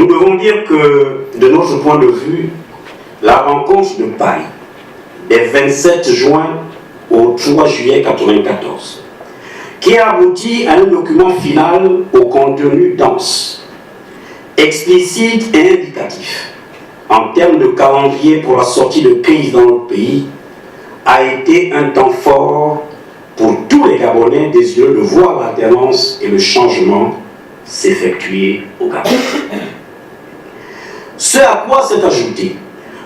Nous devons dire que, de notre point de vue, la rencontre de Paris, des 27 juin au 3 juillet 1994, qui a abouti à un document final au contenu dense, explicite et indicatif, en termes de calendrier pour la sortie de crise dans notre pays, a été un temps fort pour tous les Gabonais désireux de voir l'alternance et le changement s'effectuer au Gabon. Ce à quoi s'est ajouté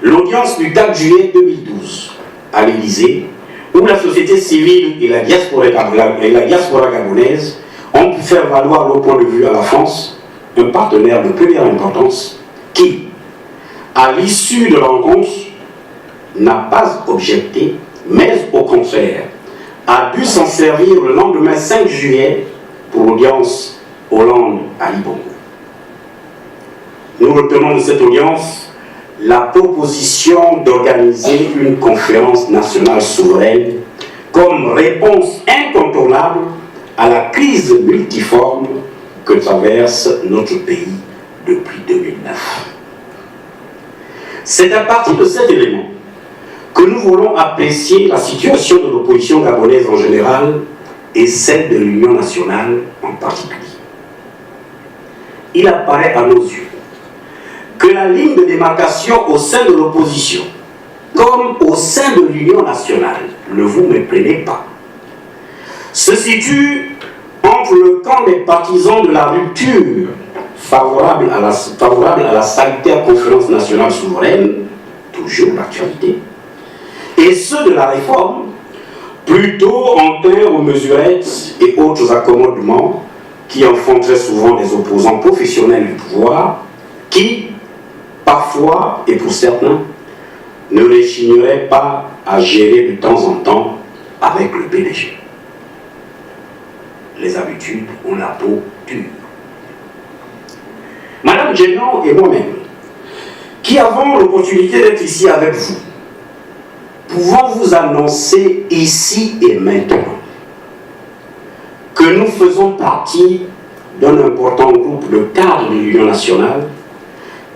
l'audience du 4 juillet 2012 à l'Élysée, où la société civile et la diaspora gabonaise ont pu faire valoir leur point de vue à la France, un partenaire de première importance qui, à l'issue de la rencontre, n'a pas objecté, mais au contraire, a dû s'en servir le lendemain 5 juillet pour l'audience Hollande-Ali Bongo. Nous retenons de cette audience la proposition d'organiser une conférence nationale souveraine comme réponse incontournable à la crise multiforme que traverse notre pays depuis 2009. C'est à partir de cet élément que nous voulons apprécier la situation de l'opposition gabonaise en général et celle de l'Union nationale en particulier. Il apparaît à nos yeux que la ligne de démarcation au sein de l'opposition, comme au sein de l'Union nationale, ne vous méprenez pas, se situe entre le camp des partisans de la rupture favorable à la salutaire conférence nationale souveraine, toujours d'actualité, et ceux de la réforme, plutôt enclins aux mesurettes et autres accommodements qui en font très souvent des opposants professionnels du pouvoir, qui, parfois, et pour certains, ne réchigneraient pas à gérer de temps en temps avec le PDG. Les habitudes ont la peau dure. Madame Djenon et moi-même, qui avons l'opportunité d'être ici avec vous, pouvons vous annoncer ici et maintenant que nous faisons partie d'un important groupe de cadres de l'Union nationale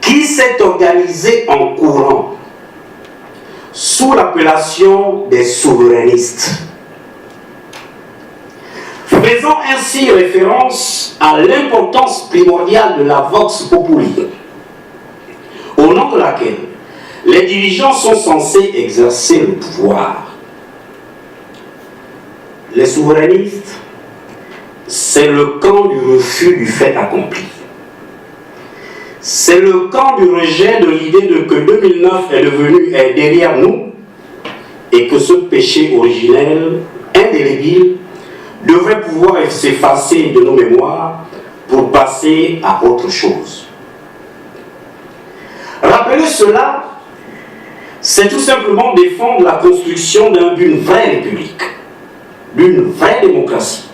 qui s'est organisé en courant sous l'appellation des souverainistes, faisant ainsi référence à l'importance primordiale de la vox populi, au nom de laquelle les dirigeants sont censés exercer le pouvoir. Les souverainistes, c'est le camp du refus du fait accompli. C'est le camp du rejet de l'idée de que 2009 est derrière nous et que ce péché originel, indélébile, devrait pouvoir s'effacer de nos mémoires pour passer à autre chose. Rappeler cela, c'est tout simplement défendre la construction d'une vraie république, d'une vraie démocratie,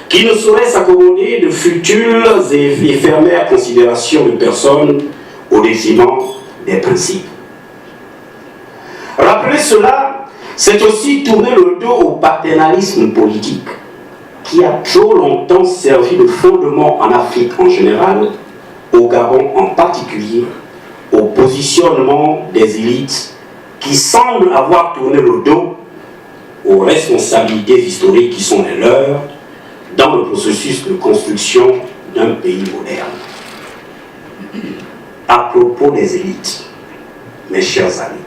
qui ne saurait s'accommoder de futures et éphémères considérations de personnes au détriment des principes. Rappeler cela, c'est aussi tourner le dos au paternalisme politique, qui a trop longtemps servi de fondement en Afrique en général, au Gabon en particulier, au positionnement des élites qui semblent avoir tourné le dos aux responsabilités historiques qui sont les leurs dans le processus de construction d'un pays moderne. À propos des élites, mes chers amis,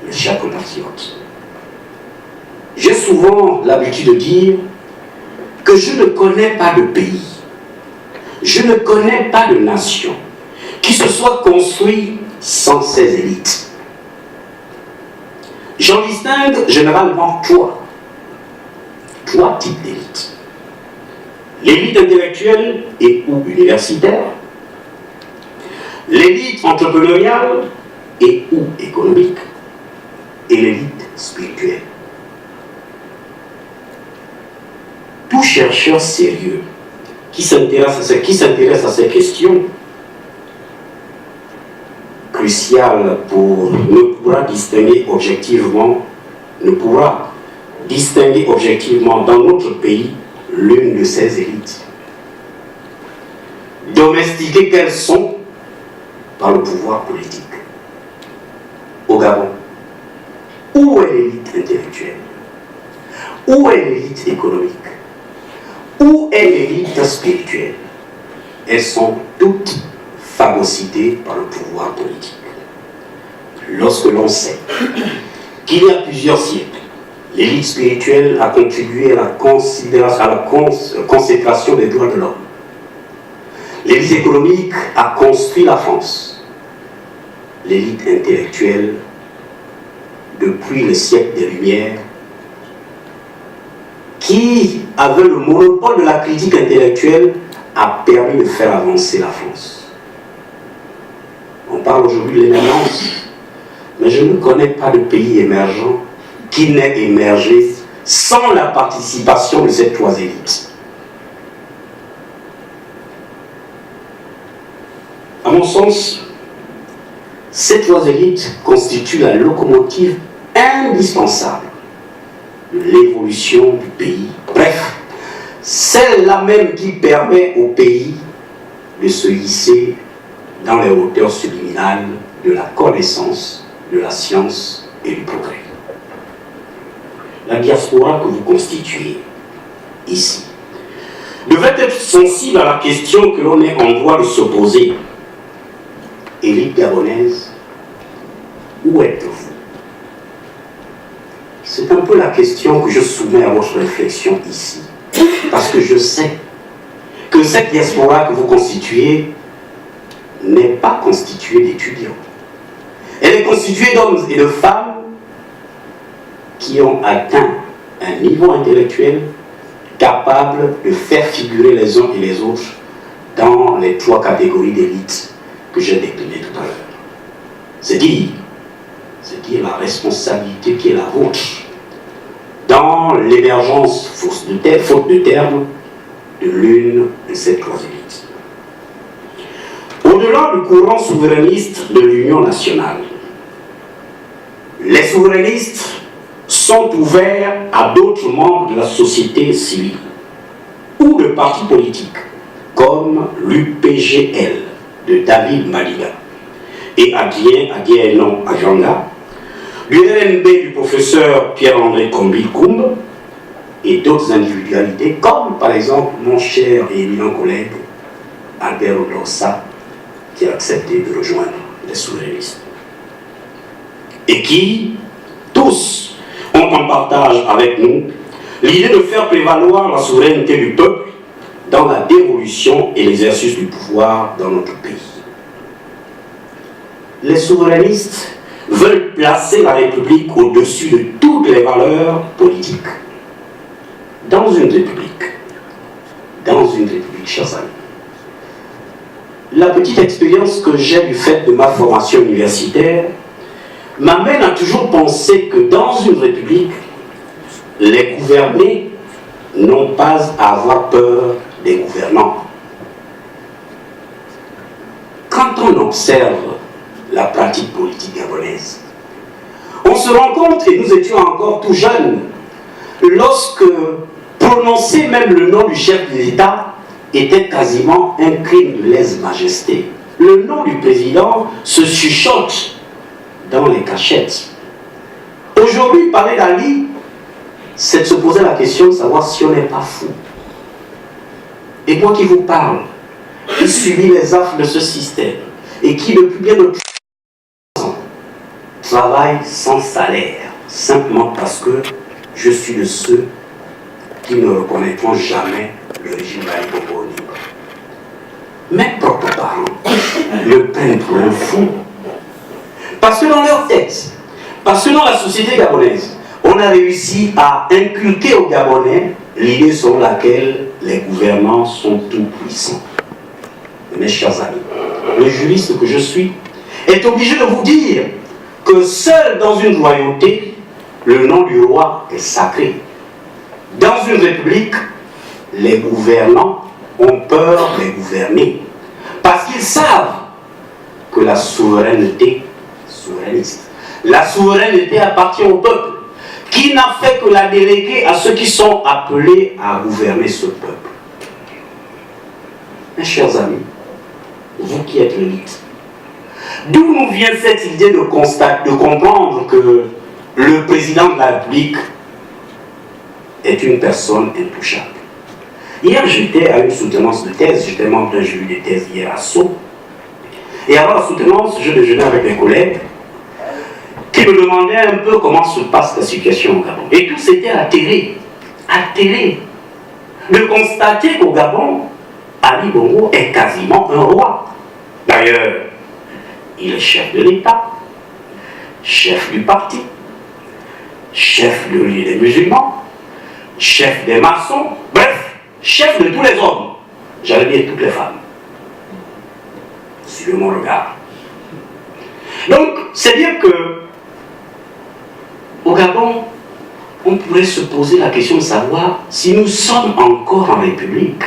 mes chers compatriotes, j'ai souvent l'habitude de dire que je ne connais pas de pays, je ne connais pas de nation qui se soit construit sans ces élites. J'en distingue généralement trois types d'élites. L'élite intellectuelle et ou universitaire, l'élite entrepreneuriale et ou économique, et l'élite spirituelle. Tout chercheur sérieux qui s'intéresse à ces questions cruciales ne pourra distinguer objectivement dans notre pays l'une de ces élites. Domestiquées qu'elles sont, le pouvoir politique. Au Gabon, où est l'élite intellectuelle? Où est l'élite économique? Où est l'élite spirituelle? Elles sont toutes phagocytées par le pouvoir politique. Lorsque l'on sait qu'il y a plusieurs siècles, l'élite spirituelle a contribué à la consécration des droits de l'homme. L'élite économique a construit la France. L'élite intellectuelle, depuis le siècle des Lumières, qui avait le monopole de la critique intellectuelle, a permis de faire avancer la France. On parle aujourd'hui de l'émergence, mais je ne connais pas de pays émergent qui n'ait émergé sans la participation de ces trois élites. À mon sens, ces trois élites constituent la locomotive indispensable de l'évolution du pays. Bref, celle-là même qui permet au pays de se hisser dans les hauteurs subliminales de la connaissance, de la science et du progrès. La diaspora que vous constituez ici devrait être sensible à la question que l'on est en droit de se poser. Élite gabonaise, où êtes-vous? C'est un peu la question que je soumets à votre réflexion ici. Parce que je sais que cette diaspora que vous constituez n'est pas constituée d'étudiants. Elle est constituée d'hommes et de femmes qui ont atteint un niveau intellectuel capable de faire figurer les uns et les autres dans les trois catégories d'élites que j'ai déclinées tout à l'heure. C'est dire la responsabilité qui est la vôtre dans l'émergence, faute de terme, de l'une de ces trois élites. Au-delà du courant souverainiste de l'Union nationale, les souverainistes sont ouverts à d'autres membres de la société civile ou de partis politiques comme l'UPGL de David Madiga et Adrien Adienon Ajanga, du RNB du professeur Pierre-André Kombi-Koumbe et d'autres individualités comme par exemple mon cher et éminent collègue Albert Odorsa qui a accepté de rejoindre les souverainistes et qui tous ont en partage avec nous l'idée de faire prévaloir la souveraineté du peuple dans la dévolution et l'exercice du pouvoir dans notre pays. Les souverainistes veulent placer la République au-dessus de toutes les valeurs politiques. Dans une république, chers amis, la petite expérience que j'ai du fait de ma formation universitaire m'amène à toujours penser que dans une république, les gouvernés n'ont pas à avoir peur des gouvernants. Quand on observe la pratique politique gabonaise, on se rend compte, et nous étions encore tout jeunes, lorsque prononcer même le nom du chef de l'État était quasiment un crime de lèse-majesté. Le nom du président se chuchote dans les cachettes. Aujourd'hui, parler d'Ali, c'est de se poser la question de savoir si on n'est pas fou. Et moi qui vous parle, qui subit les affres de ce système, et qui depuis bien de 3 ans travaille sans salaire, simplement parce que je suis de ceux qui ne reconnaîtront jamais le régime d'Ali Bongo Ondimba. Mes propres parents me prennent pour un fou. Parce que dans leur tête, parce que dans la société gabonaise, on a réussi à inculquer aux Gabonais l'idée selon laquelle les gouvernants sont tout puissants. Mes chers amis, le juriste que je suis est obligé de vous dire que seul dans une royauté, le nom du roi est sacré. Dans une république, les gouvernants ont peur des gouvernés parce qu'ils savent que la souveraineté appartient au peuple qui n'a fait que la déléguer à ceux qui sont appelés à gouverner ce peuple. Mes chers amis, vous qui êtes l'élite, D'où nous vient cette idée de comprendre que le président de la République est une personne intouchable. Hier, j'étais à une soutenance de thèse, j'étais membre d'un jury de thèse hier à Sceaux. Et avant la soutenance, je déjeunais avec mes collègues qui me demandaient un peu comment se passe la situation au Gabon. Et tous étaient atterrés de constater qu'au Gabon, Ali Bongo est quasiment un roi. D'ailleurs, il est chef de l'État, chef du parti, chef de l'Union des musulmans, chef des maçons, bref, chef de tous les hommes, j'allais dire toutes les femmes. Suivez mon regard. Donc, c'est dire que au Gabon, on pourrait se poser la question de savoir si nous sommes encore en République.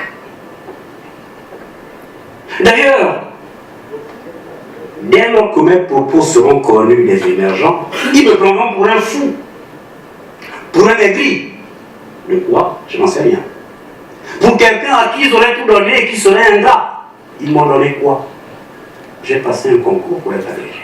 D'ailleurs, dès lors que mes propos seront connus des émergents, ils me prendront pour un fou, pour un aigri. De quoi? Je n'en sais rien. Pour quelqu'un à qui ils auraient tout donné et qui serait ingrat. Ils m'ont donné quoi? J'ai passé un concours pour être agrégé.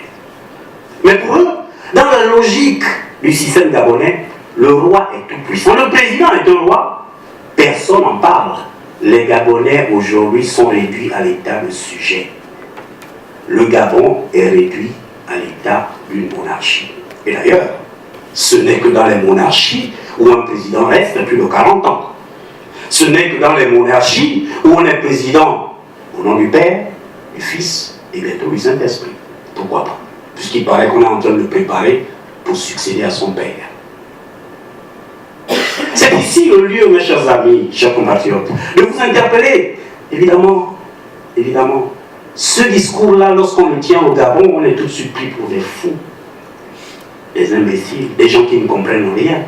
Mais pour eux, dans la logique du système gabonais, le roi est tout puissant. Le président est un roi, personne n'en parle. Les Gabonais aujourd'hui sont réduits à l'état de sujet. Le Gabon est réduit à l'état d'une monarchie. Et d'ailleurs, ce n'est que dans les monarchies où un président reste plus de 40 ans. Ce n'est que dans les monarchies où on est président au nom du Père, du Fils et bientôt du Saint-Esprit. Pourquoi pas? Puisqu'il paraît qu'on est en train de le préparer pour succéder à son Père. C'est ici le lieu, mes chers amis, chers compatriotes, de vous interpeller. Évidemment, ce discours-là, lorsqu'on le tient au Gabon, on est tout de suite pris pour des fous, des imbéciles, des gens qui ne comprennent rien.